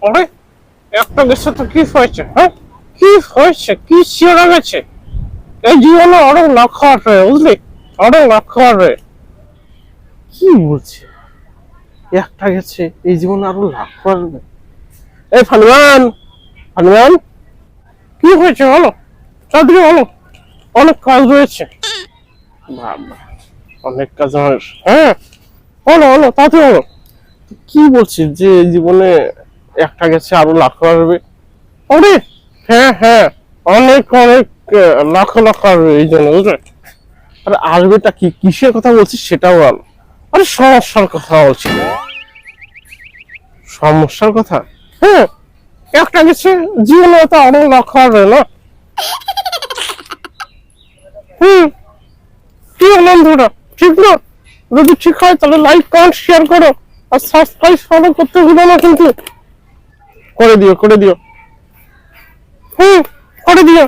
আরে একটা গেছে তো কি হয়েছে? হ্যাঁ, কি হয়েছে? কি শিওরা গেছে? এই জীবনে অনেক লক্ষ্য আছে, বুঝলি? অনেক লক্ষ্য আছে। কি বলছে? একটা গেছে, এই জীবনে আরো লক্ষ্য আসবে। এই ফানুয়ান, ফানুয়ান, কি হয়েছে বলো? তাড়াতাড়ি বলো, অনেক কাজ রয়েছে। বাবা, অনেক কাজ রয়েছে। হ্যাঁ, বলো বলো, তাড়াতাড়ি বলো। কি বলছিস যে এই জীবনে একটা গেছে আরো লক্ষ্য আসবে? আরে হ্যাঁ হ্যাঁ, অনেক অনেক লাখ লাখ আসবে এই জন্য, বুঝলে? আরে আসবেটা কি, কিসের কথা বলছিস সেটাও বল। আরে সমস্যার কথা বলছি। সমস্যার কথা? হ্যাঁ, একটা গেছে, জীবনে তো আরো লাখ আসবে না? হুম, কি বন্ধুরা, ঠিক না? যদি ঠিক হয় তাহলে লাইক কমেন্ট শেয়ার করো, আর সাবস্ক্রাইব ফলো করতে ভুলো না কিন্তু। করে দিও, করে দিও। হুম, করে দিও।